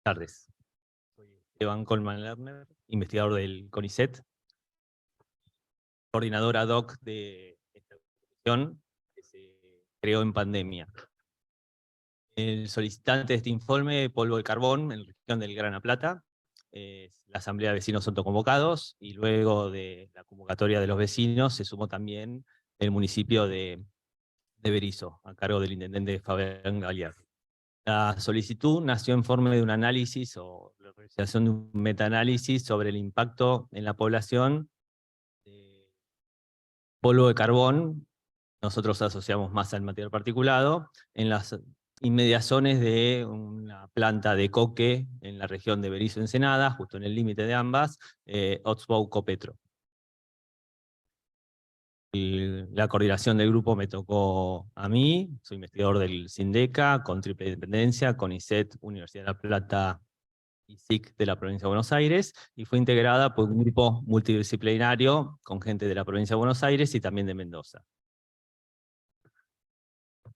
tardes. Soy Esteban Colman Lerner, investigador del CONICET, coordinador ad hoc de esta institución que se creó en pandemia. El solicitante de este informe, Polvo de Carbón, en la región del Gran Plata, es la Asamblea de Vecinos autoconvocados, y luego de la convocatoria de los vecinos se sumó también el municipio de Berisso, a cargo del intendente Fabián Gagliardi. La solicitud nació en forma de un análisis o la realización de un metaanálisis sobre el impacto en la población de polvo de carbón. Nosotros asociamos más al material particulado en las inmediaciones de una planta de coque en la región de Berisso Ensenada, justo en el límite de ambas, Oxbow-Copetro. La coordinación del grupo me tocó a mí, soy investigador del SINDECA, con triple dependencia, CONICET, Universidad de La Plata y SIC de la provincia de Buenos Aires, y fue integrada por un grupo multidisciplinario con gente de la provincia de Buenos Aires y también de Mendoza.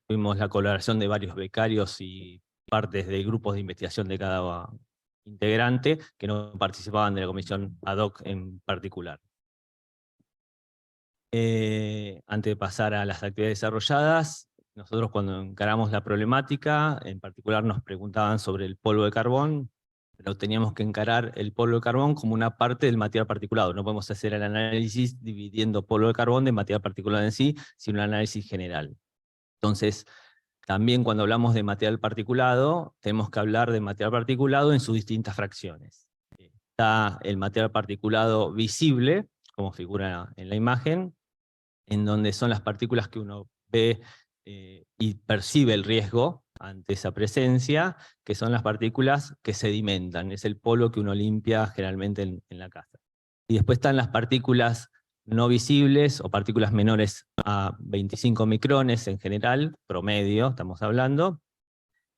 Tuvimos la colaboración de varios becarios y partes de grupos de investigación de cada integrante que no participaban de la comisión ad hoc en particular. Antes de pasar a las actividades desarrolladas, nosotros cuando encaramos la problemática, en particular nos preguntaban sobre el polvo de carbón, pero teníamos que encarar el polvo de carbón como una parte del material particulado. No podemos hacer el análisis dividiendo polvo de carbón de material particulado en sí, sino un análisis general. Entonces, también cuando hablamos de material particulado, tenemos que hablar de material particulado en sus distintas fracciones. Está el material particulado visible, como figura en la imagen, en donde son las partículas que uno ve y percibe el riesgo ante esa presencia, que son las partículas que sedimentan, es el polvo que uno limpia generalmente en la casa. Y después están las partículas no visibles, o partículas menores a 25 micrones en general, promedio estamos hablando,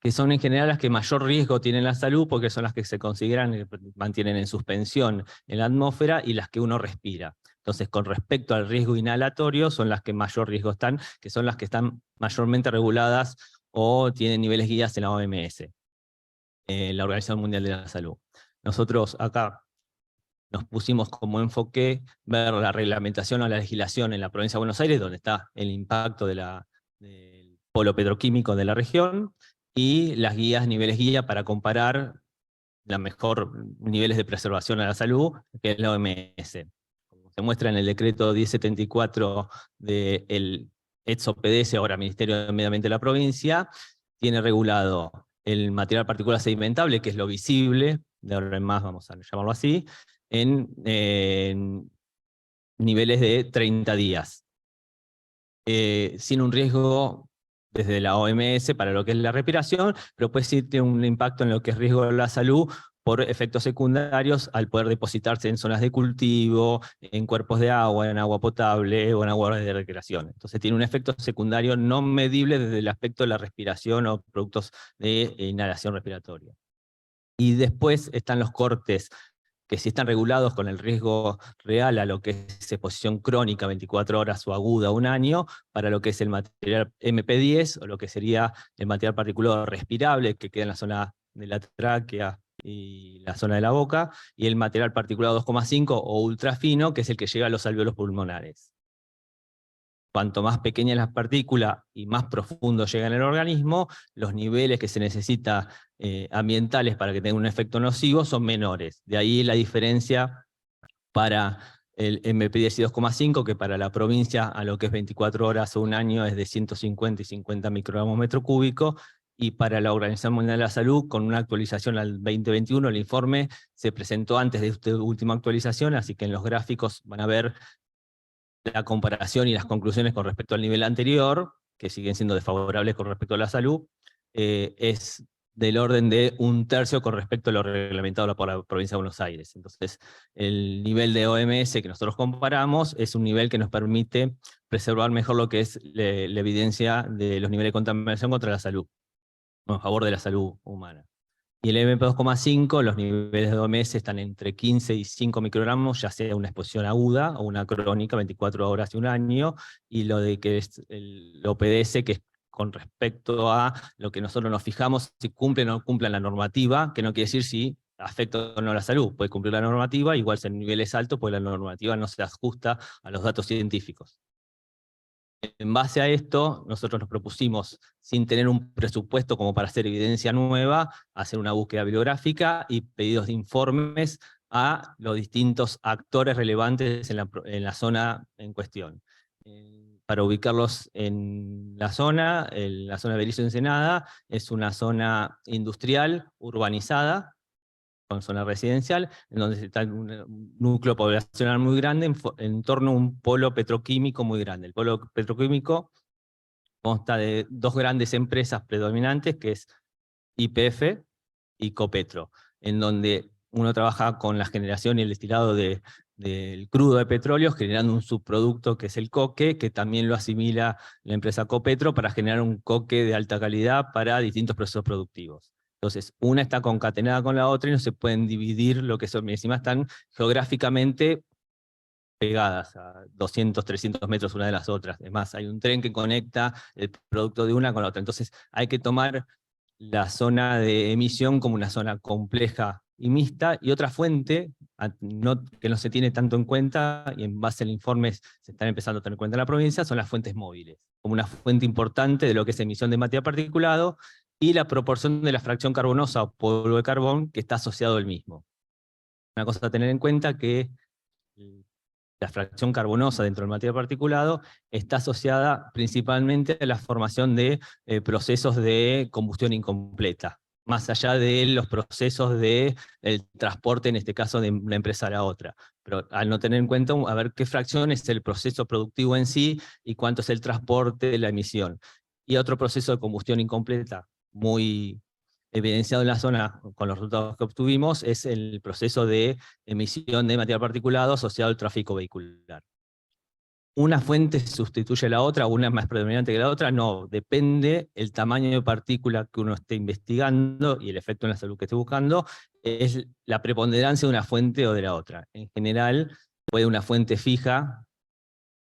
que son en general las que mayor riesgo tienen la salud, porque son las que se consideran y mantienen en suspensión en la atmósfera, y las que uno respira. Entonces, con respecto al riesgo inhalatorio, son las que mayor riesgo están, que son las que están mayormente reguladas o tienen niveles guías en la OMS, la Organización Mundial de la Salud. Nosotros acá nos pusimos como enfoque ver la reglamentación o la legislación en la provincia de Buenos Aires, donde está el impacto del polo petroquímico de la región, y las guías, niveles guía, para comparar los mejores niveles de preservación a la salud, que es la OMS. Como se muestra en el decreto 1074 del ETSO-PDS, ahora Ministerio de Medio Ambiente de la provincia, tiene regulado el material particular sedimentable, que es lo visible, de ahora en más vamos a llamarlo así, en niveles de 30 días. Sin un riesgo desde la OMS para lo que es la respiración, pero puede sí tener un impacto en lo que es riesgo de la salud por efectos secundarios al poder depositarse en zonas de cultivo, en cuerpos de agua, en agua potable o en agua de recreación. Entonces tiene un efecto secundario no medible desde el aspecto de la respiración o productos de inhalación respiratoria. Y después están los cortes, que sí están regulados con el riesgo real a lo que es exposición crónica 24 horas o aguda 1 año, para lo que es el material MP10, o lo que sería el material particulado respirable, que queda en la zona de la tráquea y la zona de la boca, y el material particulado 2,5 o ultrafino, que es el que llega a los alvéolos pulmonares. Cuanto más pequeña la partícula y más profundo llega en el organismo, los niveles que se necesita ambientales para que tenga un efecto nocivo son menores. De ahí la diferencia para el MP10 y 2,5, que para la provincia a lo que es 24 horas o 1 año es de 150 y 50 microgramos metro cúbico, y para la Organización Mundial de la Salud, con una actualización al 2021, el informe se presentó antes de esta última actualización, así que en los gráficos van a ver la comparación y las conclusiones con respecto al nivel anterior, que siguen siendo desfavorables con respecto a la salud, es del orden de 1/3 con respecto a lo reglamentado por la provincia de Buenos Aires. Entonces, el nivel de OMS que nosotros comparamos es un nivel que nos permite preservar mejor lo que es la evidencia de los niveles de contaminación contra la salud, a favor de la salud humana. Y el MP2,5, los niveles de OMS están entre 15 y 5 microgramos, ya sea una exposición aguda o una crónica, 24 horas y 1 año, y lo de que es el OPDS, que es con respecto a lo que nosotros nos fijamos, si cumplen o no cumplen la normativa, que no quiere decir si afecta o no la salud. Puede cumplir la normativa, igual si el nivel es alto, pues la normativa no se ajusta a los datos científicos. En base a esto, nosotros nos propusimos, sin tener un presupuesto como para hacer evidencia nueva, hacer una búsqueda bibliográfica y pedidos de informes a los distintos actores relevantes en la zona en cuestión. Para ubicarlos en la zona de Berisso-Ensenada es una zona industrial, urbanizada, con zona residencial, en donde está un núcleo poblacional muy grande en torno a un polo petroquímico muy grande. El polo petroquímico consta de dos grandes empresas predominantes, que es YPF y Copetro, en donde uno trabaja con la generación y el destilado del crudo de petróleo, generando un subproducto que es el coque, que también lo asimila la empresa Copetro para generar un coque de alta calidad para distintos procesos productivos. Entonces, una está concatenada con la otra y no se pueden dividir lo que son, encima están geográficamente pegadas a 200, 300 metros una de las otras. Además, hay un tren que conecta el producto de una con la otra. Entonces, hay que tomar la zona de emisión como una zona compleja y mixta, y otra fuente que no se tiene tanto en cuenta, y en base al informe se están empezando a tener en cuenta en la provincia, son las fuentes móviles, como una fuente importante de lo que es emisión de material particulado, y la proporción de la fracción carbonosa o polvo de carbón que está asociado al mismo. Una cosa a tener en cuenta que la fracción carbonosa dentro del material particulado está asociada principalmente a la formación de procesos de combustión incompleta, más allá de los procesos de el transporte, en este caso de una empresa a la otra. Pero al no tener en cuenta, a ver qué fracción es el proceso productivo en sí y cuánto es el transporte de la emisión. Y otro proceso de combustión incompleta muy evidenciado en la zona con los resultados que obtuvimos es el proceso de emisión de material particulado asociado al tráfico vehicular. ¿Una fuente sustituye a la otra, una es más predominante que la otra? No, depende el tamaño de partícula que uno esté investigando y el efecto en la salud que esté buscando, es la preponderancia de una fuente o de la otra. En general, puede una fuente fija,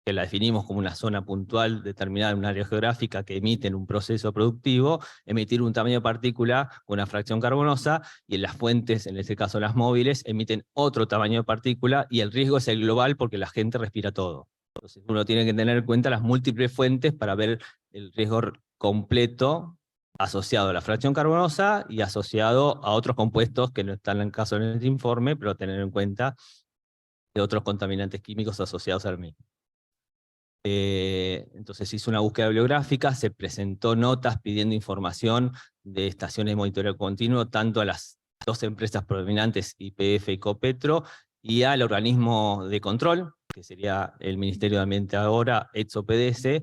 que la definimos como una zona puntual determinada en un área geográfica que emite en un proceso productivo, emitir un tamaño de partícula con una fracción carbonosa, y en las fuentes, en este caso las móviles, emiten otro tamaño de partícula, y el riesgo es el global porque la gente respira todo. Entonces uno tiene que tener en cuenta las múltiples fuentes para ver el riesgo completo asociado a la fracción carbonosa y asociado a otros compuestos que no están en el caso en este informe, pero tener en cuenta de otros contaminantes químicos asociados al mismo. Entonces se hizo una búsqueda bibliográfica, se presentó notas pidiendo información de estaciones de monitoreo continuo, tanto a las dos empresas predominantes, YPF y Copetro, y al organismo de control, que sería el Ministerio de Ambiente ahora, ETSO-PDS.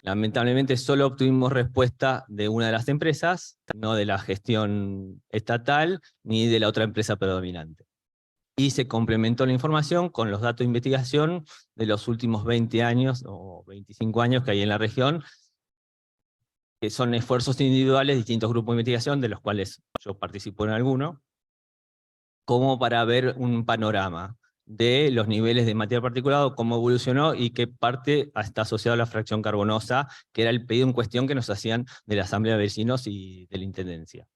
Lamentablemente solo obtuvimos respuesta de una de las empresas, no de la gestión estatal, ni de la otra empresa predominante. Y se complementó la información con los datos de investigación de los últimos 20 años o 25 años que hay en la región, que son esfuerzos individuales, distintos grupos de investigación, de los cuales yo participo en alguno, como para ver un panorama de los niveles de material particulado, cómo evolucionó y qué parte está asociada a la fracción carbonosa, que era el pedido en cuestión que nos hacían de la Asamblea de Vecinos y de la Intendencia.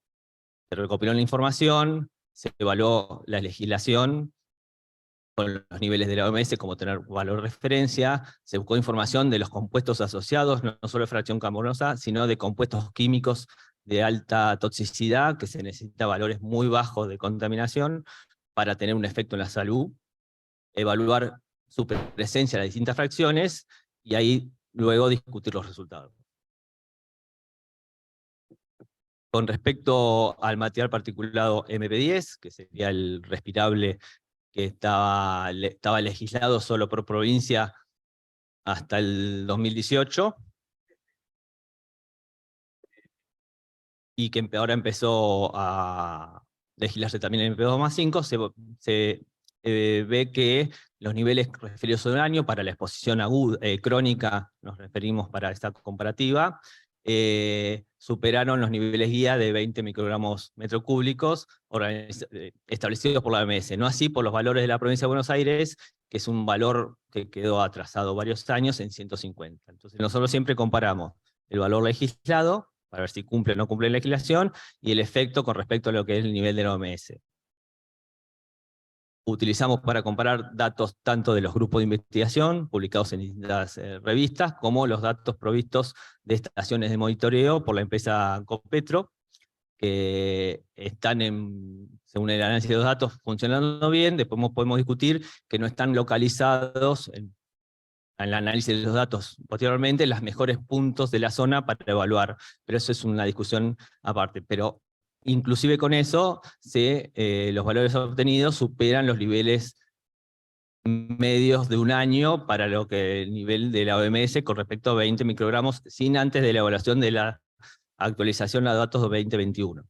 Se recopiló la información, se evaluó la legislación con los niveles de la OMS como tener valor de referencia, se buscó información de los compuestos asociados, no solo de fracción carbonosa, sino de compuestos químicos de alta toxicidad, que se necesita valores muy bajos de contaminación para tener un efecto en la salud, evaluar su presencia en las distintas fracciones, y ahí luego discutir los resultados. Con respecto al material particulado MP10, que sería el respirable que estaba legislado solo por provincia hasta el 2018, y que ahora empezó a legislarse también en MP2,5, se ve que los niveles referidos a un año para la exposición aguda, crónica, nos referimos para esta comparativa, superaron los niveles guía de 20 microgramos metro cúbicos establecidos por la OMS, no así por los valores de la provincia de Buenos Aires, que es un valor que quedó atrasado varios años en 150. Entonces nosotros siempre comparamos el valor legislado, para ver si cumple o no cumple la legislación, y el efecto con respecto a lo que es el nivel de la OMS. Utilizamos para comparar datos tanto de los grupos de investigación, publicados en distintas revistas, como los datos provistos de estaciones de monitoreo por la empresa Copetro, que están, según el análisis de los datos, funcionando bien. Después podemos discutir que no están localizados en el análisis de los datos posteriormente los mejores puntos de la zona para evaluar, pero eso es una discusión aparte. Pero inclusive con eso, los valores obtenidos superan los niveles medios de un año para lo que el nivel de la OMS con respecto a 20 microgramos, sin antes de la evaluación de la actualización a datos de 2021.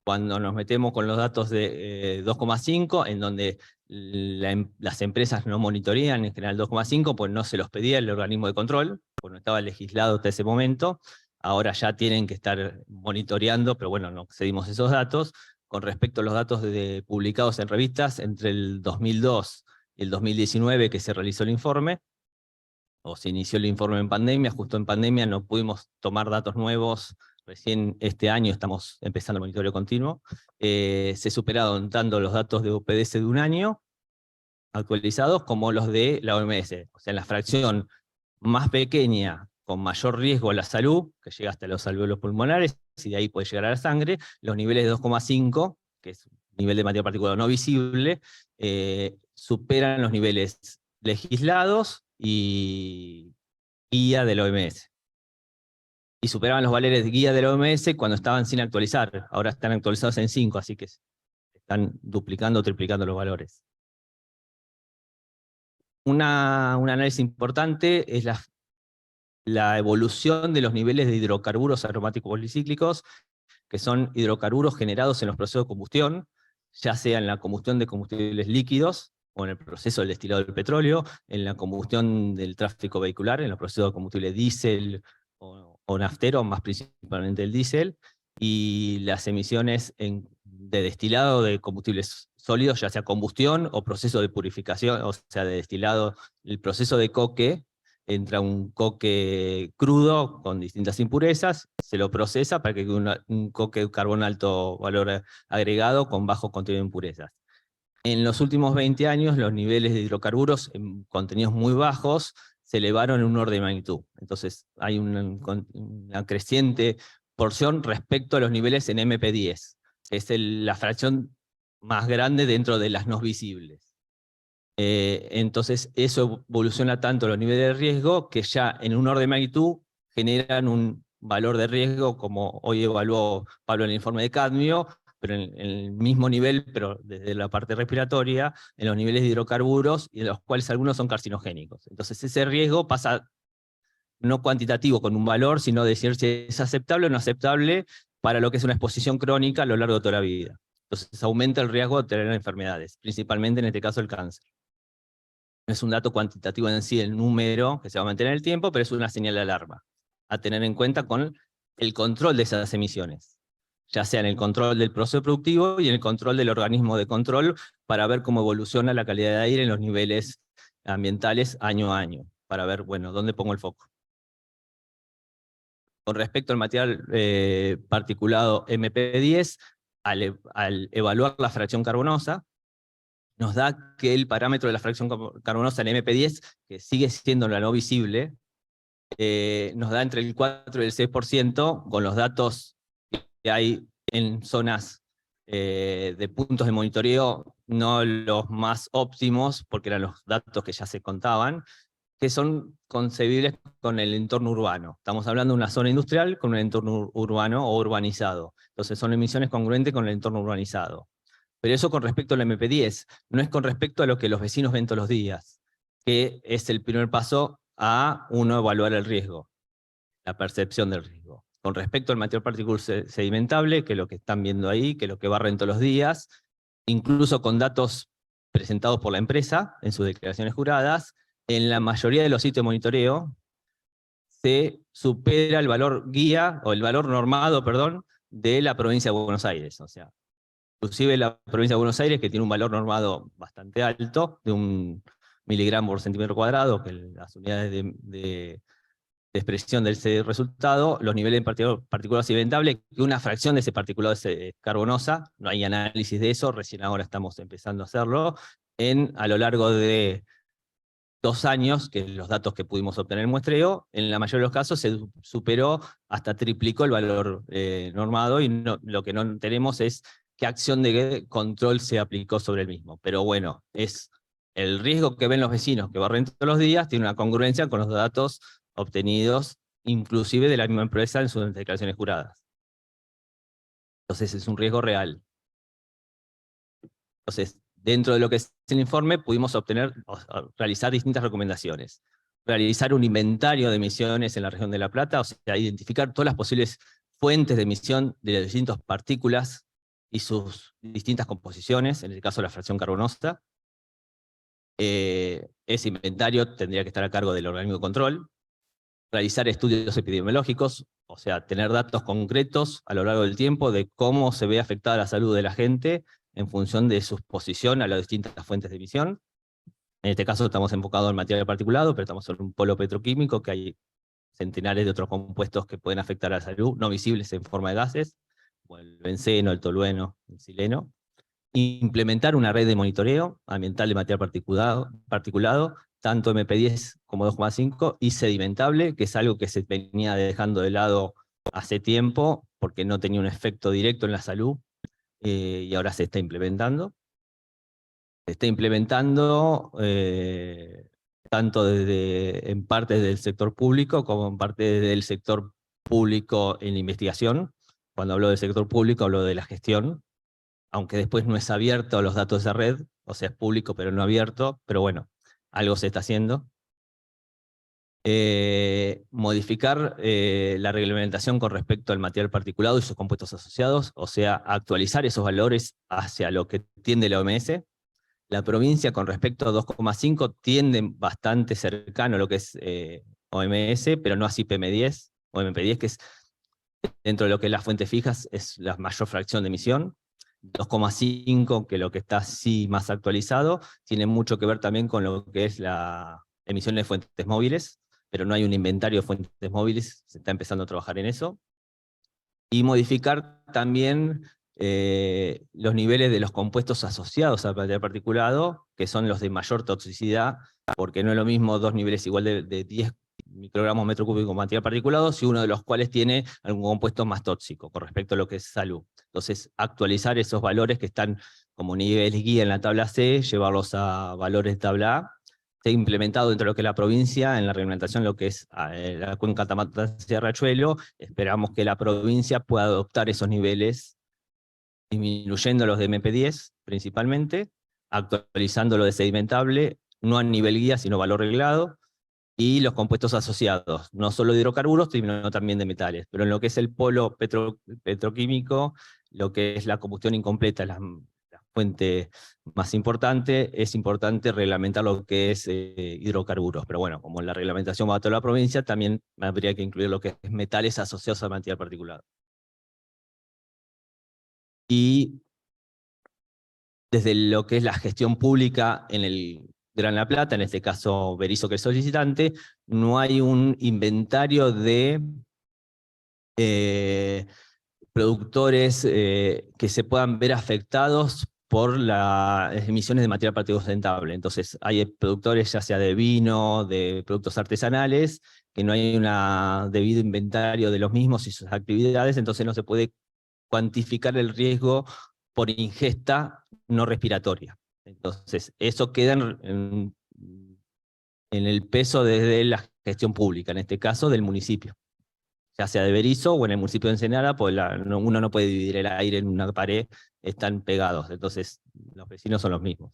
Cuando nos metemos con los datos de 2,5, en donde las empresas no monitorean en general 2,5, pues no se los pedía el organismo de control, pues no estaba legislado hasta ese momento. Ahora ya tienen que estar monitoreando, pero bueno, no accedimos a esos datos. Con respecto a los datos publicados en revistas, entre el 2002 y el 2019 que se realizó el informe, o se inició el informe en pandemia, justo en pandemia no pudimos tomar datos nuevos. Recién este año estamos empezando el monitoreo continuo. Se superaron tanto los datos de UPDS de un año actualizados como los de la OMS. O sea, en la fracción más pequeña, con mayor riesgo a la salud, que llega hasta los alvéolos pulmonares, y de ahí puede llegar a la sangre, los niveles de 2,5, que es un nivel de materia particulada no visible, superan los niveles legislados y guía de la OMS. Y superaban los valores de guía de la OMS cuando estaban sin actualizar. Ahora están actualizados en 5, así que están duplicando o triplicando los valores. Un análisis importante es la evolución de los niveles de hidrocarburos aromáticos policíclicos, que son hidrocarburos generados en los procesos de combustión, ya sea en la combustión de combustibles líquidos, o en el proceso del destilado del petróleo, en la combustión del tráfico vehicular, en los procesos de combustible diésel o naftero, más principalmente el diésel, y las emisiones de destilado de combustibles sólidos, ya sea combustión o proceso de purificación, o sea, de destilado, el proceso de coque. Entra un coque crudo con distintas impurezas, se lo procesa para que quede un coque de carbón alto valor agregado con bajo contenido de impurezas. En los últimos 20 años los niveles de hidrocarburos en contenidos muy bajos se elevaron en un orden de magnitud. Entonces hay una creciente porción respecto a los niveles en MP10. Es la fracción más grande dentro de las no visibles. Entonces eso evoluciona tanto los niveles de riesgo que ya en un orden de magnitud generan un valor de riesgo, como hoy evaluó Pablo en el informe de cadmio, pero en el mismo nivel, pero desde la parte respiratoria, en los niveles de hidrocarburos, y de los cuales algunos son carcinogénicos. Entonces ese riesgo pasa no cuantitativo con un valor, sino decir si es aceptable o no aceptable para lo que es una exposición crónica a lo largo de toda la vida. Entonces aumenta el riesgo de tener enfermedades, principalmente en este caso el cáncer. No es un dato cuantitativo en sí, el número que se va a mantener en el tiempo, pero es una señal de alarma a tener en cuenta con el control de esas emisiones, ya sea en el control del proceso productivo y en el control del organismo de control, para ver cómo evoluciona la calidad de aire en los niveles ambientales año a año, para ver, bueno, dónde pongo el foco. Con respecto al material particulado MP10, al evaluar la fracción carbonosa, nos da que el parámetro de la fracción carbonosa en MP10, que sigue siendo la no visible, nos da entre el 4 y el 6%, con los datos que hay en zonas de puntos de monitoreo, no los más óptimos, porque eran los datos que ya se contaban, que son concebibles con el entorno urbano. Estamos hablando de una zona industrial con un entorno urbano o urbanizado. Entonces son emisiones congruentes con el entorno urbanizado. Pero eso con respecto al MP10, no es con respecto a lo que los vecinos ven todos los días, que es el primer paso a uno evaluar el riesgo, la percepción del riesgo. Con respecto al material particular sedimentable, que es lo que están viendo ahí, que es lo que barren todos los días, incluso con datos presentados por la empresa en sus declaraciones juradas, en la mayoría de los sitios de monitoreo se supera el valor guía, o el valor normado, perdón, de la provincia de Buenos Aires. O sea, inclusive la provincia de Buenos Aires, que tiene un valor normado bastante alto, de 1 miligramo por centímetro cuadrado, que las unidades de expresión de ese resultado, los niveles de partículas inventables, que una fracción de ese particulado es carbonosa, no hay análisis de eso, recién ahora estamos empezando a hacerlo, a lo largo de 2 años, que los datos que pudimos obtener en muestreo, en la mayoría de los casos se superó, hasta triplicó el valor normado, y lo que no tenemos es qué acción de control se aplicó sobre el mismo. Pero bueno, es el riesgo que ven los vecinos que barren todos los días, tiene una congruencia con los datos obtenidos, inclusive de la misma empresa en sus declaraciones juradas. Entonces es un riesgo real. Entonces, dentro de lo que es el informe, pudimos realizar distintas recomendaciones. Realizar un inventario de emisiones en la región de La Plata, o sea, identificar todas las posibles fuentes de emisión de las distintas partículas y sus distintas composiciones, en el caso de la fracción carbonosa. Ese inventario tendría que estar a cargo del organismo de control. Realizar estudios epidemiológicos, o sea, tener datos concretos a lo largo del tiempo de cómo se ve afectada la salud de la gente en función de su exposición a las distintas fuentes de emisión. En este caso estamos enfocados en material particulado, pero estamos en un polo petroquímico que hay centenares de otros compuestos que pueden afectar a la salud, no visibles en forma de gases, como el benceno, el tolueno, el sileno. Implementar una red de monitoreo ambiental de material particulado, tanto MP10 como 2,5, y sedimentable, que es algo que se venía dejando de lado hace tiempo, porque no tenía un efecto directo en la salud, y ahora se está implementando. Se está implementando tanto en parte del sector público como en parte del sector público en investigación. Cuando hablo del sector público hablo de la gestión, aunque después no es abierto a los datos de red, o sea, es público pero no abierto, pero bueno, algo se está haciendo. Modificar la reglamentación con respecto al material particulado y sus compuestos asociados, o sea, actualizar esos valores hacia lo que tiende la OMS. La provincia con respecto a 2,5 tiende bastante cercano a lo que es OMS, pero no así PM10, o MP10, que es dentro de lo que es las fuentes fijas, es la mayor fracción de emisión. 2,5, que lo que está así más actualizado, tiene mucho que ver también con lo que es la emisión de fuentes móviles, pero no hay un inventario de fuentes móviles, se está empezando a trabajar en eso. Y modificar también los niveles de los compuestos asociados al material particulado, que son los de mayor toxicidad, porque no es lo mismo 2 niveles igual de 10 microgramos metro cúbico de material particulado, si uno de los cuales tiene algún compuesto más tóxico con respecto a lo que es salud. Entonces, actualizar esos valores que están como niveles guía en la tabla C, llevarlos a valores de tabla A. Se ha implementado dentro de lo que es la provincia, en la reglamentación, lo que es la cuenca Matanzas-Riachuelo. Esperamos que la provincia pueda adoptar esos niveles, disminuyendo los de MP10 principalmente, actualizando lo de sedimentable, no a nivel guía, sino valor reglado, y los compuestos asociados, no solo de hidrocarburos, sino también de metales. Pero en lo que es el polo petroquímico, lo que es la combustión incompleta, la fuente más importante, es importante reglamentar lo que es hidrocarburos. Pero bueno, como la reglamentación va a toda la provincia, también habría que incluir lo que es metales asociados a material particulado. Y desde lo que es la gestión pública en el Gran La Plata, en este caso Berisso, que es solicitante, no hay un inventario de productores que se puedan ver afectados por las emisiones de material particulado sustentable. Entonces hay productores ya sea de vino, de productos artesanales, que no hay un debido inventario de los mismos y sus actividades, entonces no se puede cuantificar el riesgo por ingesta no respiratoria. Entonces, eso queda en el peso desde la gestión pública, en este caso del municipio. Ya sea de Berisso o en el municipio de Ensenada, pues uno no puede dividir el aire en una pared, están pegados, entonces los vecinos son los mismos.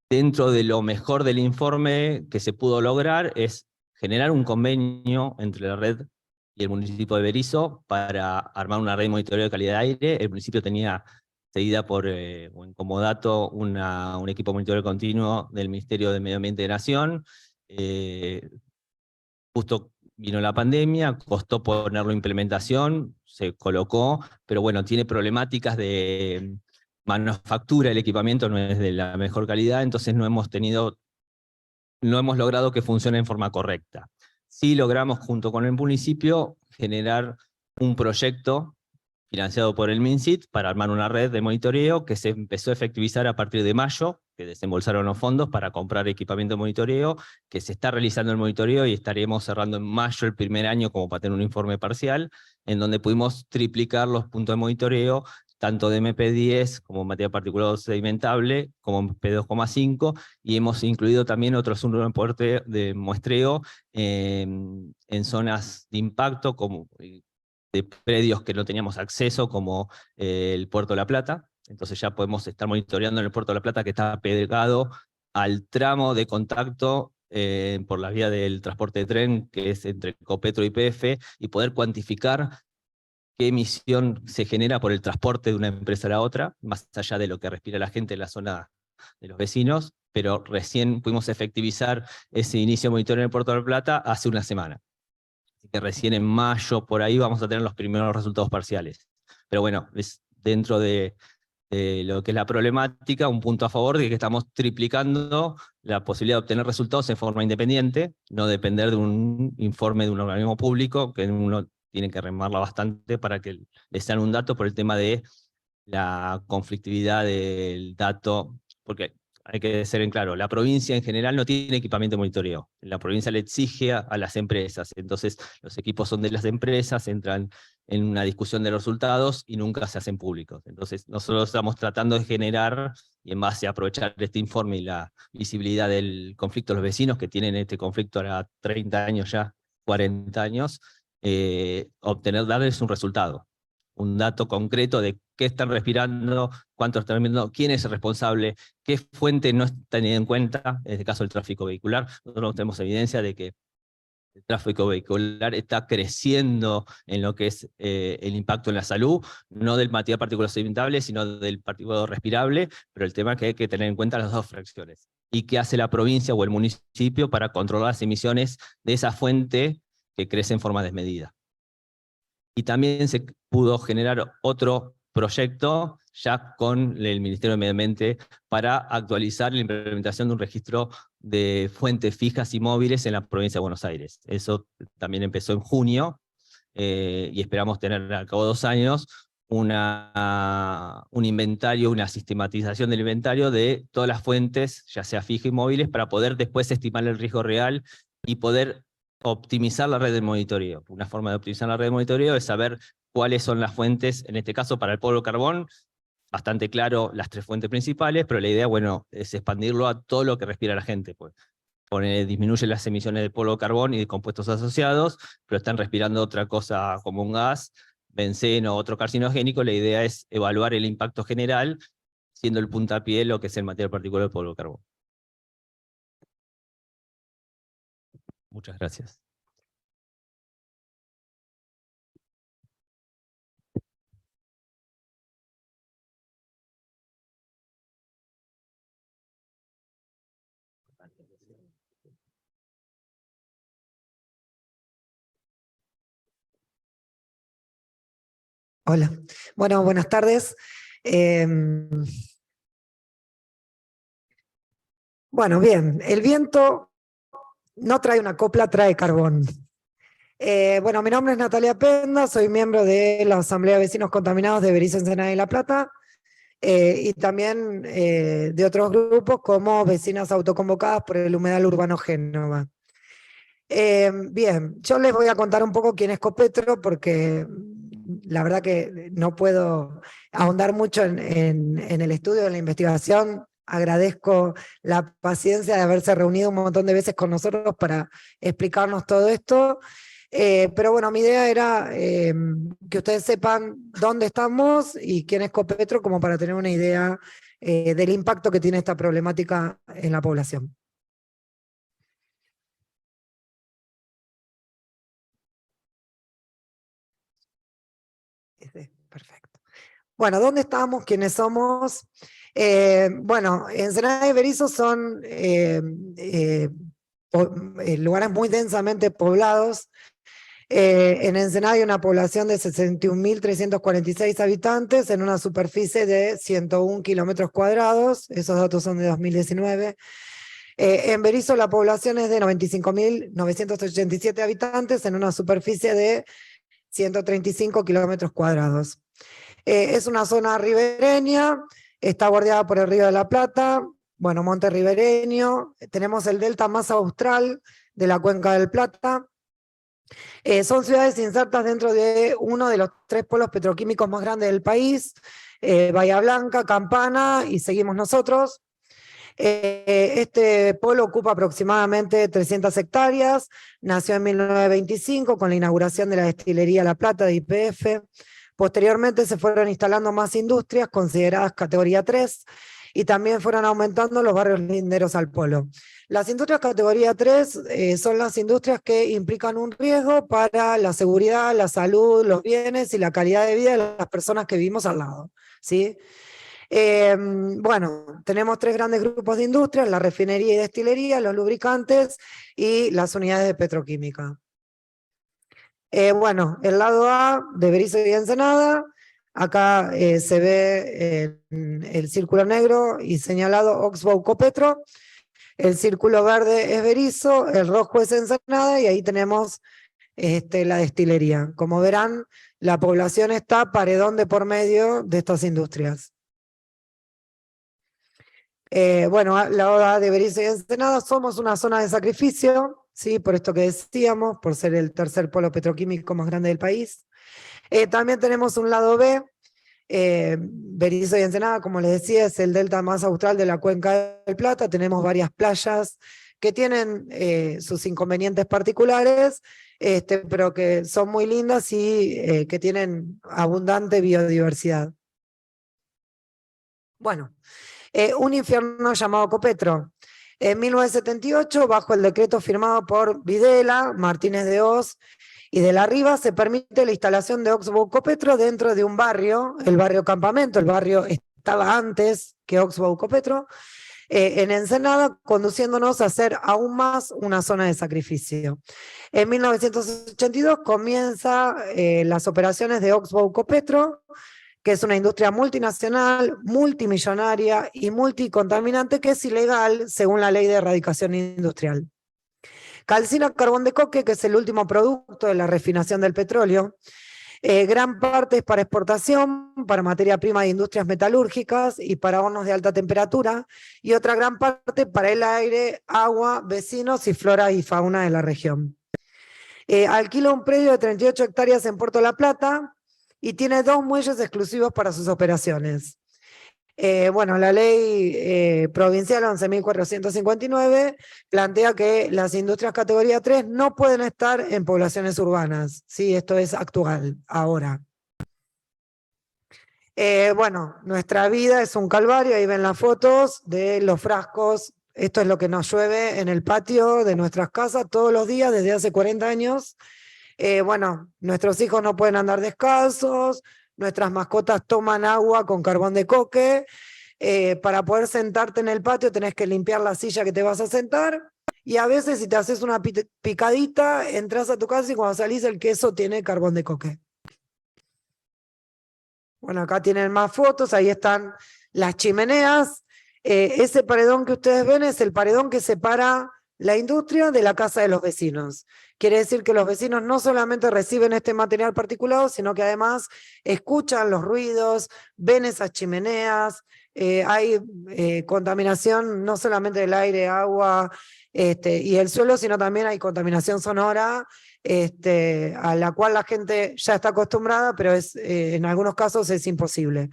Dentro de lo mejor del informe que se pudo lograr es generar un convenio entre la red y el municipio de Berisso para armar una red de monitoreo de calidad de aire. El municipio tenía seguida por, o en comodato, un equipo de monitoreo continuo del Ministerio de Medio Ambiente de Nación. Justo vino la pandemia, costó ponerlo en implementación, se colocó, pero bueno, tiene problemáticas de manufactura, el equipamiento no es de la mejor calidad, entonces no hemos tenido no hemos logrado que funcione en forma correcta. Sí logramos, junto con el municipio, generar un proyecto financiado por el MinSit para armar una red de monitoreo que se empezó a efectivizar a partir de mayo, que desembolsaron los fondos para comprar equipamiento de monitoreo, que se está realizando el monitoreo y estaríamos cerrando en mayo el primer año como para tener un informe parcial, en donde pudimos triplicar los puntos de monitoreo, tanto de MP10 como materia particulada sedimentable, como MP2,5, y hemos incluido también otros soporte de muestreo en zonas de impacto, como de predios que no teníamos acceso, como el Puerto de la Plata. Entonces ya podemos estar monitoreando en el Puerto de la Plata, que está pegado al tramo de contacto por la vía del transporte de tren, que es entre Copetro y YPF, y poder cuantificar qué emisión se genera por el transporte de una empresa a la otra, más allá de lo que respira la gente en la zona de los vecinos, pero recién pudimos efectivizar ese inicio de monitoreo en el Puerto de la Plata hace una semana. Así que recién en mayo, por ahí, vamos a tener los primeros resultados parciales. Pero bueno, es dentro de lo que es la problemática, un punto a favor de que estamos triplicando la posibilidad de obtener resultados en forma independiente, no depender de un informe de un organismo público, que uno tiene que remarla bastante para que les sean un dato por el tema de la conflictividad del dato, porque hay que ser en claro, la provincia en general no tiene equipamiento de monitoreo, la provincia le exige a las empresas, entonces los equipos son de las empresas, entran en una discusión de los resultados y nunca se hacen públicos. Entonces nosotros estamos tratando de generar, y en base a aprovechar este informe y la visibilidad del conflicto de los vecinos, que tienen este conflicto ahora 30 años ya, 40 años, darles un resultado, un dato concreto de qué están respirando, cuánto están respirando, quién es el responsable, qué fuente no está teniendo en cuenta, en este caso el tráfico vehicular. Nosotros tenemos evidencia de que el tráfico vehicular está creciendo en lo que es el impacto en la salud, no del material particulado sedimentable, sino del particulado respirable, pero el tema es que hay que tener en cuenta las dos fracciones. ¿Y qué hace la provincia o el municipio para controlar las emisiones de esa fuente que crece en forma desmedida? Y también se pudo generar otro proyecto ya con el Ministerio de Medio Ambiente para actualizar la implementación de un registro de fuentes fijas y móviles en la provincia de Buenos Aires. Eso también empezó en junio y esperamos tener al cabo de 2 años un inventario, una sistematización del inventario de todas las fuentes, ya sea fijas y móviles, para poder después estimar el riesgo real y poder optimizar la red de monitoreo. Una forma de optimizar la red de monitoreo es saber cuáles son las fuentes, en este caso para el polvo de carbón, bastante claro las 3 fuentes principales, pero la idea, bueno, es expandirlo a todo lo que respira la gente, pues. Disminuye las emisiones de polvo de carbón y de compuestos asociados, pero están respirando otra cosa como un gas, benceno o otro carcinogénico. La idea es evaluar el impacto general, siendo el puntapié lo que es el material particular del polvo de carbón. Muchas gracias. Hola, bueno, buenas tardes. Bueno, bien, el viento no trae una copla, trae carbón. Bueno, mi nombre es Natalia Penda, soy miembro de la Asamblea de Vecinos Contaminados de Berizo, Ensenada y La Plata, y también de otros grupos como Vecinas Autoconvocadas por el Humedal Urbano Génova. Bien, yo les voy a contar un poco quién es Copetro, porque la verdad que no puedo ahondar mucho en el estudio, en la investigación. Agradezco la paciencia de haberse reunido un montón de veces con nosotros para explicarnos todo esto. Pero bueno, mi idea era que ustedes sepan dónde estamos y quién es Copetro, como para tener una idea del impacto que tiene esta problemática en la población. Perfecto. Bueno, ¿dónde estamos? ¿Quiénes somos? Bueno, Ensenada y Berizo son lugares muy densamente poblados. En Ensenada hay una población de 61.346 habitantes en una superficie de 101 kilómetros cuadrados. Esos datos son de 2019. En Berisso la población es de 95.987 habitantes en una superficie de 135 kilómetros cuadrados. Es una zona ribereña, está bordeada por el Río de la Plata, bueno, monte ribereño, tenemos el delta más austral de la Cuenca del Plata. Son ciudades insertas dentro de uno de los 3 polos petroquímicos más grandes del país, Bahía Blanca, Campana y seguimos nosotros. Este polo ocupa aproximadamente 300 hectáreas, nació en 1925 con la inauguración de la destilería La Plata de YPF. Posteriormente se fueron instalando más industrias consideradas categoría 3 y también fueron aumentando los barrios linderos al polo. Las industrias categoría 3 son las industrias que implican un riesgo para la seguridad, la salud, los bienes y la calidad de vida de las personas que vivimos al lado, ¿sí? Bueno, tenemos 3 grandes grupos de industrias, la refinería y destilería, los lubricantes y las unidades de petroquímica. Bueno, el lado A de Berisso y Ensenada, acá se ve el círculo negro y señalado Oxbow Copetro, el círculo verde es Berisso, el rojo es Ensenada y ahí tenemos la destilería. Como verán, la población está paredón de por medio de estas industrias. Bueno, la ODA de Berisso y Ensenada somos una zona de sacrificio, ¿sí? Por esto que decíamos, por ser el tercer polo petroquímico más grande del país. También tenemos un lado B, Berisso y Ensenada, como les decía, es el delta más austral de la Cuenca del Plata, tenemos varias playas que tienen sus inconvenientes particulares, pero que son muy lindas y que tienen abundante biodiversidad. Bueno, un infierno llamado Copetro. En 1978, bajo el decreto firmado por Videla, Martínez de Hoz y de la Riva, se permite la instalación de Oxbow Copetro dentro de un barrio, el barrio Campamento. El barrio estaba antes que Oxbow Copetro, en Ensenada, conduciéndonos a hacer aún más una zona de sacrificio. En 1982 comienza las operaciones de Oxbow Copetro, que es una industria multinacional, multimillonaria y multicontaminante que es ilegal según la ley de erradicación industrial. Calcina carbón de coque, que es el último producto de la refinación del petróleo. Gran parte es para exportación, para materia prima de industrias metalúrgicas y para hornos de alta temperatura, y otra gran parte para el aire, agua, vecinos y flora y fauna de la región. Alquila un predio de 38 hectáreas en Puerto La Plata, y tiene 2 muelles exclusivos para sus operaciones. Bueno, la ley provincial 11.459 plantea que las industrias categoría 3 no pueden estar en poblaciones urbanas. ¿Sí? Esto es actual, ahora. Bueno, nuestra vida es un calvario, ahí ven las fotos de los frascos. Esto es lo que nos llueve en el patio de nuestras casas todos los días desde hace 40 años. Bueno, nuestros hijos no pueden andar descalzos, nuestras mascotas toman agua con carbón de coque, para poder sentarte en el patio tenés que limpiar la silla que te vas a sentar, y a veces si te haces una picadita, entras a tu casa y cuando salís el queso tiene carbón de coque. Bueno, acá tienen más fotos, ahí están las chimeneas. Ese paredón que ustedes ven es el paredón que separa la industria de la casa de los vecinos. Quiere decir que los vecinos no solamente reciben este material particulado, sino que además escuchan los ruidos, ven esas chimeneas, hay contaminación no solamente del aire, agua y el suelo, sino también hay contaminación sonora, a la cual la gente ya está acostumbrada, pero en algunos casos es imposible.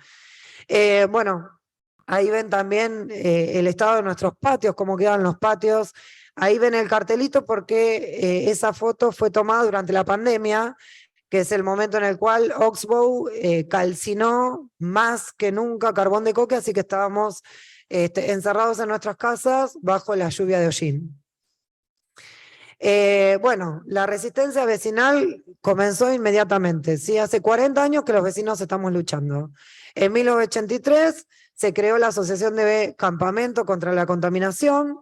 Bueno, ahí ven también el estado de nuestros patios, cómo quedan los patios. Ahí ven el cartelito porque esa foto fue tomada durante la pandemia, que es el momento en el cual Oxbow calcinó más que nunca carbón de coque, así que estábamos encerrados en nuestras casas bajo la lluvia de hollín. Bueno, la resistencia vecinal comenzó inmediatamente, ¿sí? Hace 40 años que los vecinos estamos luchando. En 1983 se creó la Asociación de Campamento contra la Contaminación.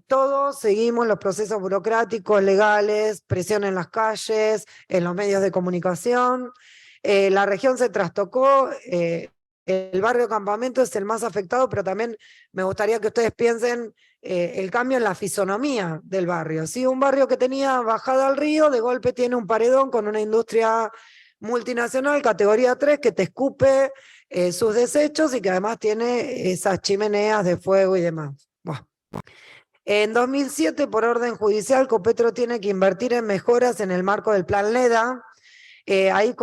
Todos seguimos los procesos burocráticos, legales, presión en las calles, en los medios de comunicación. La región se trastocó, el barrio Campamento es el más afectado, pero también me gustaría que ustedes piensen el cambio en la fisonomía del barrio. ¿Sí? Un barrio que tenía bajada al río, de golpe tiene un paredón con una industria multinacional, categoría 3, que te escupe sus desechos y que además tiene esas chimeneas de fuego y demás. Buah. En 2007, por orden judicial, Copetro tiene que invertir en mejoras en el marco del Plan LEDA. Ahí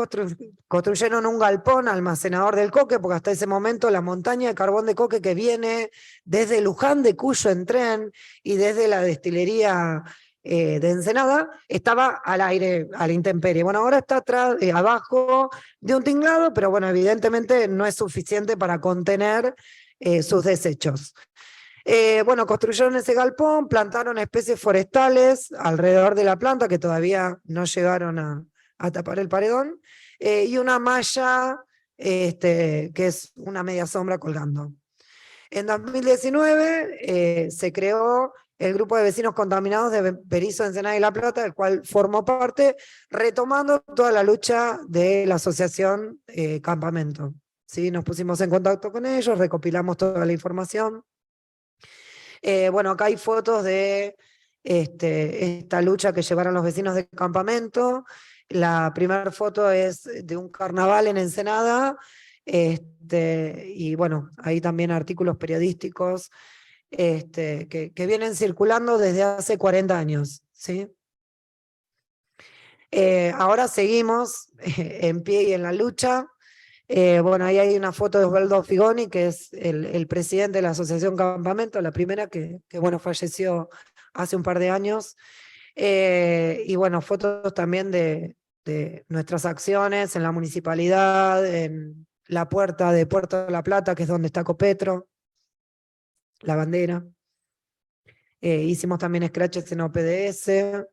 construyeron un galpón almacenador del coque, porque hasta ese momento la montaña de carbón de coque que viene desde Luján de Cuyo en tren y desde la destilería de Ensenada, estaba al aire, a la intemperie. Bueno, ahora está atrás, abajo de un tinglado, pero bueno, evidentemente no es suficiente para contener sus desechos. Bueno, construyeron ese galpón, plantaron especies forestales alrededor de la planta que todavía no llegaron a tapar el paredón, y una malla que es una media sombra colgando. En 2019 se creó el grupo de vecinos contaminados de Berisso, Ensenada y La Plata, del cual formó parte, retomando toda la lucha de la asociación Campamento. ¿Sí? Nos pusimos en contacto con ellos, recopilamos toda la información. Bueno, acá hay fotos de esta lucha que llevaron los vecinos de Campamento. La primera foto es de un carnaval en Ensenada, y bueno, ahí también artículos periodísticos que vienen circulando desde hace 40 años. ¿Sí? Ahora seguimos en pie y en la lucha. Bueno, ahí hay una foto de Osvaldo Figoni, que es el presidente de la Asociación Campamento, la primera que bueno, falleció hace un par de años. Y bueno, fotos también de nuestras acciones en la municipalidad, en la puerta de Puerto de la Plata, que es donde está Copetro, la bandera. Hicimos también scratches en OPDS,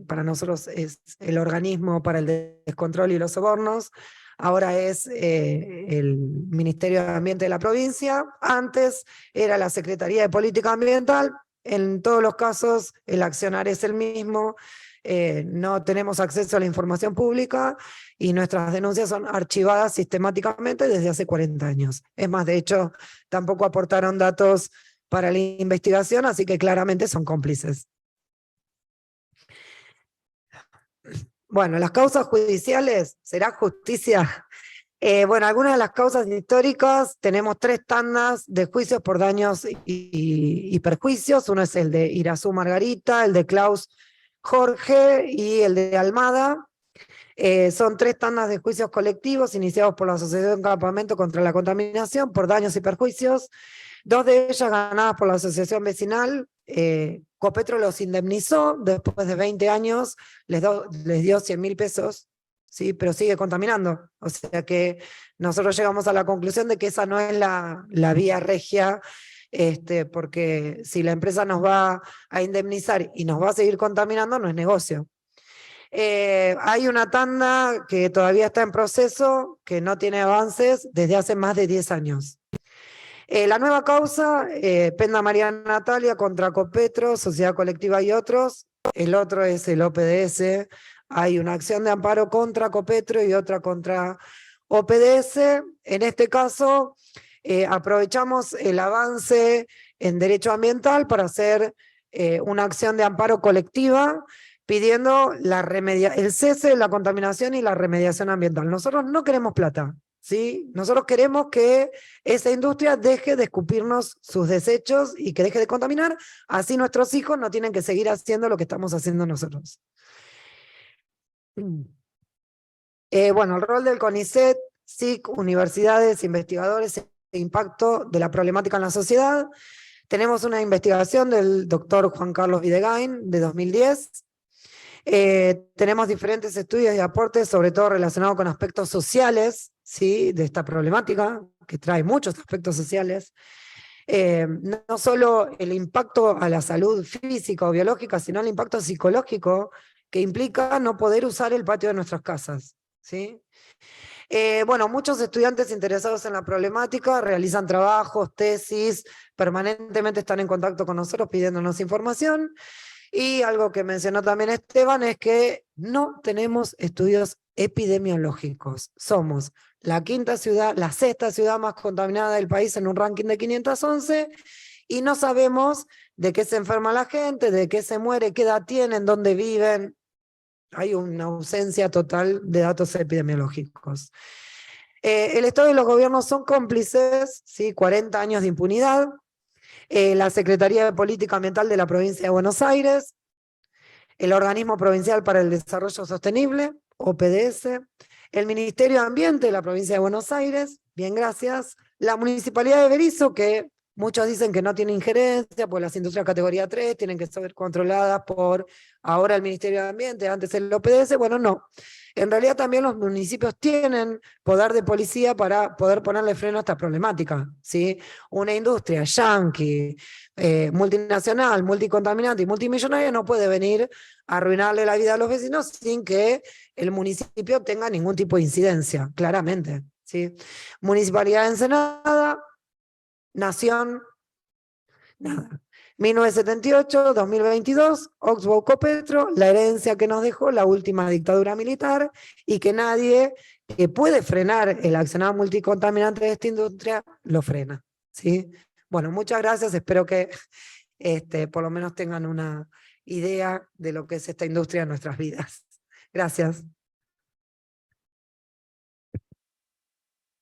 para nosotros es el organismo para el descontrol y los sobornos. Ahora es el Ministerio de Ambiente de la provincia. Antes era la Secretaría de Política Ambiental. En todos los casos el accionar es el mismo. No tenemos acceso a la información pública y nuestras denuncias son archivadas sistemáticamente desde hace 40 años. Es más, de hecho, tampoco aportaron datos para la investigación, así que claramente son cómplices. Bueno, las causas judiciales, ¿será justicia? Bueno, algunas de las causas históricas, tenemos 3 tandas de juicios por daños y perjuicios. Uno es el de Irazú Margarita, el de Klaus Jorge y el de Almada. Son 3 tandas de juicios colectivos iniciados por la Asociación Campamento contra la Contaminación por daños y perjuicios. 2 de ellas ganadas por la asociación vecinal. Copetro los indemnizó, después de 20 años les dio 100.000 pesos, ¿sí? Pero sigue contaminando. O sea que nosotros llegamos a la conclusión de que esa no es la vía regia, porque si la empresa nos va a indemnizar y nos va a seguir contaminando, no es negocio. Hay una tanda que todavía está en proceso, que no tiene avances desde hace más de 10 años. La nueva causa, Penda María Natalia contra Copetro, Sociedad Colectiva y otros. El otro es el OPDS. Hay una acción de amparo contra Copetro y otra contra OPDS. En este caso, aprovechamos el avance en derecho ambiental para hacer una acción de amparo colectiva pidiendo el cese de la contaminación y la remediación ambiental. Nosotros no queremos plata. ¿Sí? Nosotros queremos que esa industria deje de escupirnos sus desechos y que deje de contaminar, así nuestros hijos no tienen que seguir haciendo lo que estamos haciendo nosotros. Bueno, el rol del CONICET, SIC, universidades, investigadores e impacto de la problemática en la sociedad. Tenemos una investigación del doctor Juan Carlos Videgain de 2010. Tenemos diferentes estudios y aportes, sobre todo relacionados con aspectos sociales, ¿sí? De esta problemática, que trae muchos aspectos sociales. No solo el impacto a la salud física o biológica, sino el impacto psicológico que implica no poder usar el patio de nuestras casas. ¿Sí? Bueno, muchos estudiantes interesados en la problemática realizan trabajos, tesis, permanentemente están en contacto con nosotros pidiéndonos información. Y algo que mencionó también Esteban es que no tenemos estudios epidemiológicos. Somos la sexta ciudad más contaminada del país en un ranking de 511, y no sabemos de qué se enferma la gente, de qué se muere, qué edad tienen, dónde viven. Hay una ausencia total de datos epidemiológicos. El Estado y los gobiernos son cómplices, ¿sí? 40 años de impunidad. La Secretaría de Política Ambiental de la Provincia de Buenos Aires, el Organismo Provincial para el Desarrollo Sostenible, OPDS, el Ministerio de Ambiente de la Provincia de Buenos Aires, bien, gracias, la Municipalidad de Berisso, que muchos dicen que no tiene injerencia, pues las industrias categoría 3 tienen que ser controladas por ahora el Ministerio de Ambiente, antes el OPDS, bueno, no. En realidad también los municipios tienen poder de policía para poder ponerle freno a esta problemática, ¿sí? Una industria yanqui, multinacional, multicontaminante y multimillonaria no puede venir a arruinarle la vida a los vecinos sin que el municipio tenga ningún tipo de incidencia, claramente, ¿sí? Municipalidad de Ensenada, Nación, nada. 1978, 2022, Oxbow Copetro, la herencia que nos dejó la última dictadura militar, y que nadie que puede frenar el accionar multicontaminante de esta industria lo frena, ¿sí? Bueno, muchas gracias, espero que por lo menos tengan una idea de lo que es esta industria en nuestras vidas. Gracias.